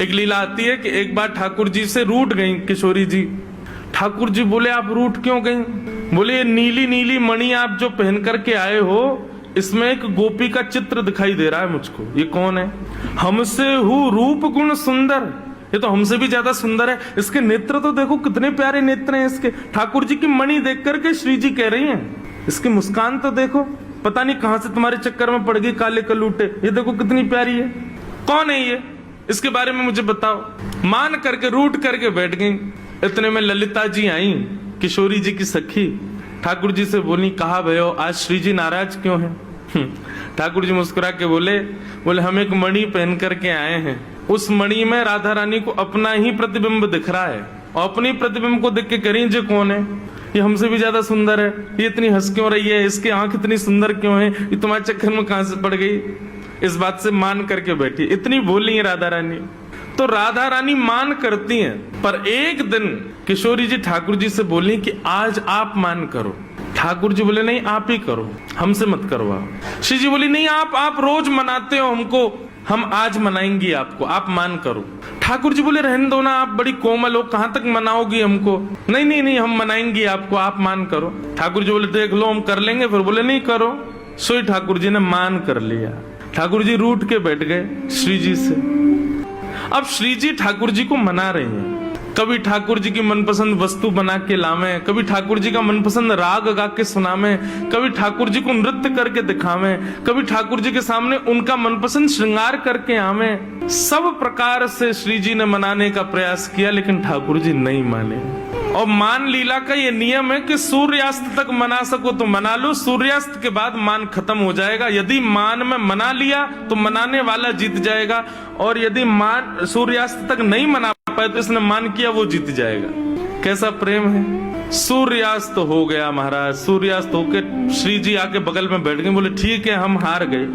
एक लीला आती है कि एक बार ठाकुर जी से रूठ गई किशोरी जी। ठाकुर जी बोले आप रूठ क्यों गई? बोले ये नीली नीली मणि आप जो पहन करके आए हो, इसमें एक गोपी का चित्र दिखाई दे रहा है मुझको। ये कौन है? हमसे हूँ रूप गुण सुंदर, ये तो हमसे भी ज्यादा सुंदर है। इसके नेत्र तो देखो कितने प्यारे नेत्र हैं इसके। ठाकुर जी की मणि देख करके श्री जी कह रही हैं, इसकी मुस्कान तो देखो, पता नहीं कहां से तुम्हारे चक्कर में पड़ गई काले कलूटे, ये देखो कितनी प्यारी है। कौन है ये? इसके बारे में मुझे बताओ। मान करके रूठ करके बैठ गई। इतने में ललिता जी आई, किशोरी जी की सखी। ठाकुर जी से बोली, कहा भयो आज श्री जी नाराज क्यों हैं? ठाकुर जी मुस्कुरा के बोले हम एक मणि पहन करके आए हैं, उस मणि में राधा रानी को अपना ही प्रतिबिंब दिख रहा है, और अपनी प्रतिबिंब को देख के करें जे कौन है? ये हमसे भी ज्यादा सुंदर है, ये इतनी हंस क्यों रही है, इसकी आंख इतनी सुंदर क्यों है, ये तुम्हारे चक्कर में कहां से पड़ गई? इस बात से मान करके बैठी। इतनी बोली है राधा रानी। तो राधा रानी मान करती हैं, पर एक दिन किशोरी जी ठाकुर जी से बोली कि आज आप मान करो। ठाकुर जी बोले नहीं आप ही करो, हमसे मत करवाओ। श्री जी बोली नहीं आप रोज मनाते हो हमको, हम आज मनाएंगी आपको, आप मान करो। ठाकुर जी बोले रहने दो ना, आप बड़ी कोमल हो, कहां तक मनाओगी हमको? नहीं हम मनाएंगी आपको, आप मान करो। ठाकुर जी बोले देख लो हम कर लेंगे। फिर बोले नहीं करो। सोई ठाकुर जी ने मान कर लिया। ठाकुर जी रूठ के बैठ गए श्री जी से। अब श्री जी ठाकुर जी को मना रहे हैं। कभी ठाकुर जी की मनपसंद वस्तु बना के लावे, कभी ठाकुर जी का मनपसंद राग गा के सुनावे, कभी ठाकुर जी को नृत्य करके दिखावे, कभी ठाकुर जी के सामने उनका मनपसंद श्रृंगार करके आवे। सब प्रकार से श्री जी ने मनाने का प्रयास किया, लेकिन ठाकुर जी नहीं माने। और मान लीला का ये नियम है कि सूर्यास्त तक मना सको तो मना लो, सूर्यास्त के बाद मान खत्म हो जाएगा। यदि मान में मना लिया तो मनाने वाला जीत जाएगा, और यदि मान सूर्यास्त तक नहीं मना पाए तो इसने मान किया वो जीत जाएगा। कैसा प्रेम है। सूर्यास्त हो गया महाराज। सूर्यास्त होके श्री जी आके बगल में बैठ गए। बोले ठीक है हम हार गए,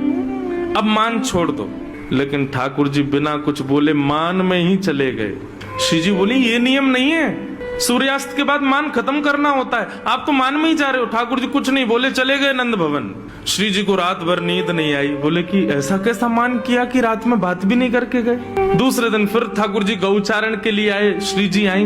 अब मान छोड़ दो। लेकिन ठाकुर जी बिना कुछ बोले मान में ही चले गए। श्री जी बोली ये नियम नहीं है, सूर्यास्त के बाद मान खत्म करना होता है, आप तो मान में ही जा रहे हो। ठाकुर जी कुछ नहीं बोले, चले गए नंद भवन। श्री जी को रात भर नींद नहीं आई। बोले कि ऐसा कैसा मान किया कि रात में बात भी नहीं करके गए। दूसरे दिन फिर ठाकुर जी गौचारण के लिए आए। श्री जी आई,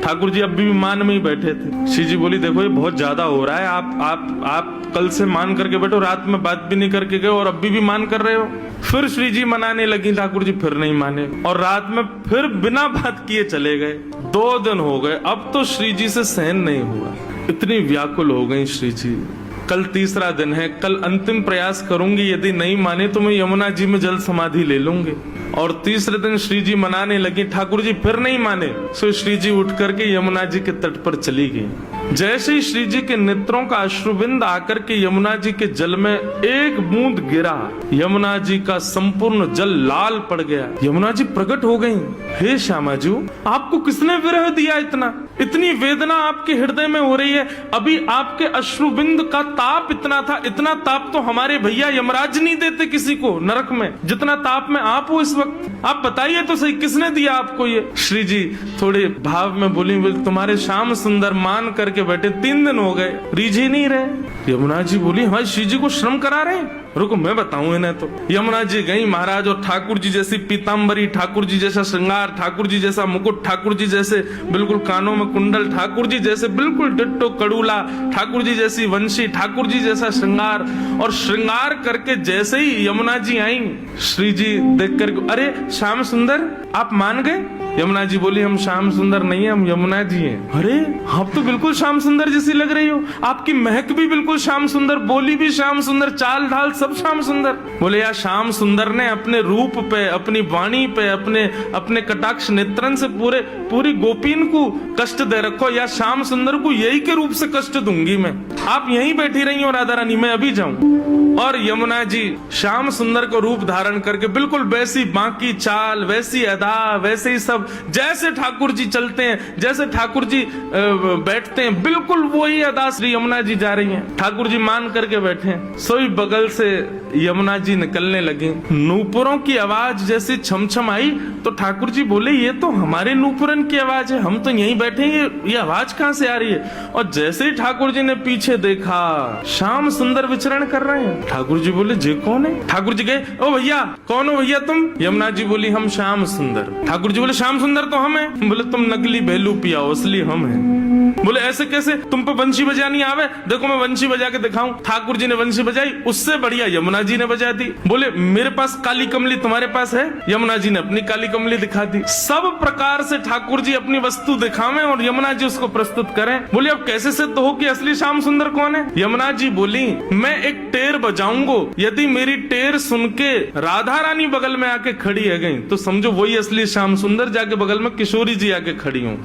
ठाकुर जी अब भी मान में ही बैठे थे। श्री जी बोली देखो ये बहुत ज्यादा हो रहा है, आप कल से मान करके बैठो, रात में बात भी नहीं करके गए और अभी भी मान कर रहे हो। फिर श्री जी मनाने लगी, ठाकुर जी फिर नहीं माने, और रात में फिर बिना बात किए चले गए। 2 दिन हो गए, अब तो श्री जी से सहन नहीं हुआ। इतनी व्याकुल हो गई श्री जी। कल तीसरा दिन है, कल अंतिम प्रयास करूंगी, यदि नहीं माने तो मैं यमुना जी में जल समाधि ले लूंगी। और तीसरे दिन श्री जी मनाने लगी, ठाकुर जी फिर नहीं माने। सो श्री जी उठ करके यमुना जी के तट पर चली गई। जैसे ही श्री जी के नेत्रों का अश्रुबिंद आकर के यमुना जी के जल में एक बूंद गिरा, यमुना जी का संपूर्ण जल लाल पड़ गया। यमुना जी प्रकट हो गई। हे श्यामा जी, आपको किसने विरह दिया? इतनी वेदना आपके हृदय में हो रही है। अभी आपके अश्रुबिंद का ताप इतना था, इतना ताप तो हमारे भैया यमराज नहीं देते किसी को नरक में, जितना ताप में आप हो इस वक्त। आप बताइए तो सही, किसने दिया आपको ये? श्री जी थोड़े भाव में बोली, तुम्हारे श्याम सुंदर मान करके बैठे 3 दिन हो गए, रीझे नहीं रहे। यमुना जी बोली हमारे श्री जी को श्रम करा रहे हैं, रुको मैं बताऊं इन्हें। तो यमुना जी गई महाराज, और ठाकुर जी जैसी पीताम्बरी, ठाकुर जी जैसा श्रृंगार, ठाकुर जी जैसा मुकुट, ठाकुर जी जैसे बिल्कुल कानों में कुंडल, ठाकुर जी जैसे बिल्कुल डिट्टो कड़ूला, ठाकुर जी जैसी वंशी, ठाकुर जी जैसा श्रृंगार। और श्रृंगार करके जैसे ही यमुना जी आई, श्री जी देख कर अरे श्याम सुंदर आप मान गए? यमुना जी बोली हम श्याम सुंदर नहीं है, हम यमुना जी हैं। अरे आप तो बिल्कुल श्याम सुंदर जैसी लग रही हो, आपकी महक भी बिल्कुल श्याम सुंदर, बोली भी श्याम सुंदर, चाल ढाल सब श्याम सुंदर। बोले यार श्याम सुंदर ने अपने रूप पे, अपनी वाणी पे, अपने कटाक्ष नेत्रन से पूरी गोपीन को कष्ट दे रखो। या श्याम सुंदर को यही के रूप से कष्ट दूंगी मैं, आप यहीं बैठी रही हो राधा रानी, मैं अभी जाऊं। और यमुना जी श्याम सुंदर को रूप धारण करके बिल्कुल वैसी बाकी चाल, वैसी अदा, वैसे ही सब, जैसे ठाकुर जी चलते हैं, जैसे ठाकुर जी बैठते हैं, बिल्कुल वही अदा श्री यमुना जी जा रही हैं। ठाकुर जी मान करके बैठे हैं। सोई बगल से यमुना जी निकलने लगी। नूपुरों की आवाज जैसे छमछम आई तो ठाकुर जी बोले ये तो हमारे नूपुरन की आवाज है, हम तो यहीं बैठे हैं, ये आवाज कहाँ से आ रही है। और जैसे ही ठाकुर जी ने पीछे देखा श्याम सुंदर विचरण कर रहे हैं। ठाकुर जी बोले जे कौन है। ठाकुर जी गए, ओ भैया कौन हो भैया तुम। यमुना जी बोली हम श्याम सुंदर। ठाकुर जी बोले श्याम सुंदर तो हम हैं। बोले तुम नकली भेलू पियाओ इसलिए हम हैं। बोले ऐसे कैसे, तुम पे बंशी बजानी आवे, देखो मैं बंशी बजा के दिखाऊं। ठाकुर जी ने बंशी बजाई, उससे बढ़िया यमुना जी ने बजा दी। बोले मेरे पास काली कमली तुम्हारे पास है। यमुना जी ने अपनी काली कमली दिखा दी। सब प्रकार से ठाकुर जी अपनी वस्तु दिखावें और यमुना जी उसको प्रस्तुत करें। बोले अब कैसे सिद्ध हो कि असली श्याम सुंदर कौन है। यमुना जी बोली मैं एक टेर बजाऊंगो, यदि मेरी टेर सुन के राधा रानी बगल में आके खड़ी है गई तो समझो वही असली श्याम सुंदर। जाके बगल में किशोरी जी आके खड़ी हूँ।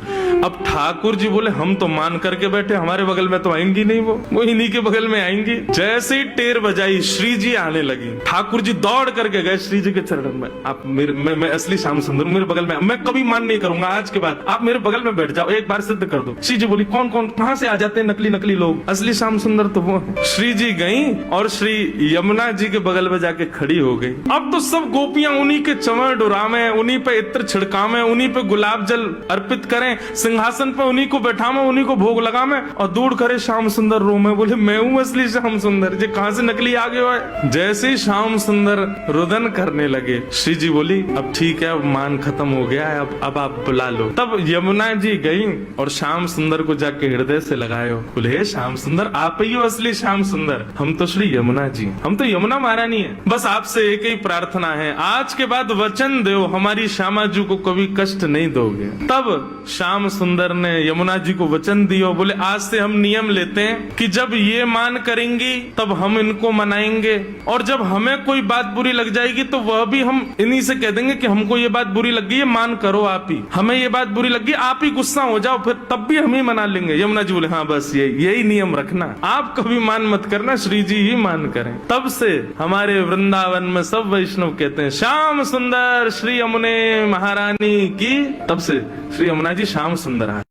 अब ठाकुर जी बोले हम तो मान करके बैठे, हमारे बगल में तो आएंगी नहीं, वो इन्हीं के बगल में आएंगी। जैसे ही टेर बजाई श्री जी आने लगी। ठाकुर जी दौड़ करके गए श्री जी के चरणों में, आप मेरे मैं असली श्याम सुंदर मेरे बगल में, मैं कभी मान नहीं करूंगा, आज के बाद आप मेरे बगल में बैठ जाओ, एक बार सिद्ध कर दो। श्री जी बोली कौन कौन कहां से आ जाते हैं नकली नकली लोग, असली श्याम सुंदर तो वो है। श्री जी गई और श्री यमुना जी के बगल में जाके खड़ी हो गई। अब तो सब गोपियां उन्हीं के चंवर डुरावे, उन्हीं पे इत्र छिड़कावे, उन्हीं पे गुलाब जल अर्पित करें, सिंहासन पे उन्हीं को बैठावे, उन्हीं को भोग लगावे और दूर करे श्याम सुंदर रो में। बोले मैं हूँ असली श्याम सुंदर, जे कहां से नकली आ गए हो। जैसे श्याम सुंदर रुदन करने लगे श्री जी बोली अब ठीक है, अब मान खत्म हो गया है, अब आप बुला लो। तब यमुना जी गई और श्याम सुंदर को जाके हृदय से लगाए। बोले हे श्याम सुंदर आप ही हो असली श्याम सुंदर, हम तो श्री यमुना जी, हम तो यमुना महारानी है। बस आपसे एक ही प्रार्थना है, आज के बाद वचन दो हमारी श्यामा जी को कभी कष्ट नहीं दोगे। तब श्याम सुंदर ने यमुना जी को वचन दिया। बोले आज से हम नियम लेते हैं कि जब ये मान करेंगी तब हम इनको मनाएंगे, और जब हमें कोई बात बुरी लग जाएगी तो वह भी हम इन्हीं से कह देंगे कि हमको ये बात बुरी लग गई है, मान करो आप ही, हमें ये बात बुरी लग गई, आप ही गुस्सा हो जाओ, फिर तब भी हम ही मना लेंगे। यमुना जी बोले हाँ बस यही नियम रखना, आप कभी मान मत करना, श्री जी ही मान करें। तब से हमारे वृंदावन में सब वैष्णव कहते हैं श्याम सुंदर श्री यमुने महारानी की। तब से श्री यमुना जी श्याम सुंदर है।